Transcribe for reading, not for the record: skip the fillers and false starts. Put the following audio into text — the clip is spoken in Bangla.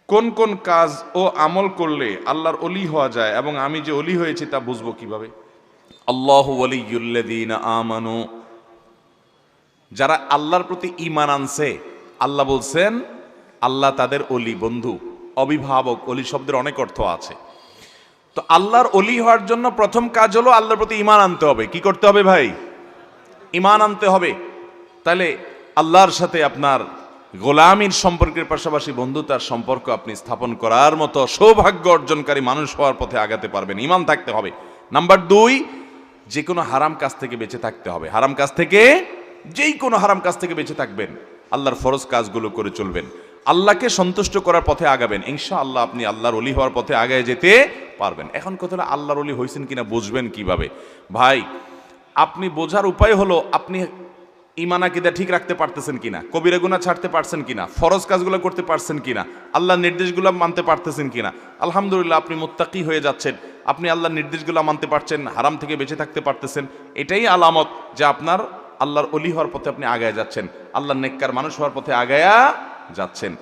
কোন কোন কাজ ও আমল করলে আল্লাহর ওলি হওয়া যায় এবং আমি যে ওলি হয়েছি তা বুঝবো কিভাবে? আল্লাহু ওয়ালিয়ুল্লাযীনা আমানু, যারা আল্লাহর প্রতি ঈমান আনছে, আল্লাহ বলছেন আল্লাহ তাদের ওলি, বন্ধু, অভিভাবক। ওলি শব্দের অনেক অর্থ আছে। তো আল্লাহর ওলি হওয়ার জন্য প্রথম কাজ হলো আল্লাহর প্রতি ঈমান আনতে হবে। কি করতে হবে ভাই? ঈমান আনতে হবে। তাহলে আল্লাহর সাথে আপনার গোলামীর সম্পর্কের পাশাপাশি বন্ধুতার সম্পর্ক আপনি স্থাপন করার মতো সৌভাগ্য অর্জনকারী মানুষ হওয়ার পথে আগাতে পারবেন। ঈমান থাকতে হবে। নাম্বার 2, যে কোনো হারাম কাজ থেকে বেঁচে থাকতে হবে। হারাম কাজ থেকে, যেই কোনো হারাম কাজ থেকে বেঁচে থাকবেন, আল্লাহর ফরজ কাজগুলো করে চলবেন, আল্লাহকে সন্তুষ্ট করার পথে আগাবেন। ইনশাআল্লাহ আপনি আল্লাহর ওলি হওয়ার পথে আগায় যেতে পারবেন। এখন কথা হলো আল্লাহর ওলি হয়েছেন কিনা বুঝবেন কিভাবে? ভাই, আপনি বোঝার উপায় হলো আপনি ঈমান আকীদা ঠিক রাখতে পারতেছেন কিনা, কবিরা গুনাহ ছাড়তে পারছেন কিনা, ফরজ কাজগুলো করতে পারছেন কিনা, আল্লাহর নির্দেশগুলো মানতে পারতেছেন কিনা। আলহামদুলিল্লাহ, আপনি মুত্তাকি হয়ে যাচ্ছেন, আপনি আল্লাহর নির্দেশগুলো মানতে পারছেন, হারাম থেকে বেঁচে থাকতে পারতেছেন। এটাই আলামত যে আপনার আল্লাহর ওলি হওয়ার পথে আপনি আগায় যাচ্ছেন, আল্লাহর নেককার মানুষ হওয়ার পথে আগায়া যাচ্ছেন।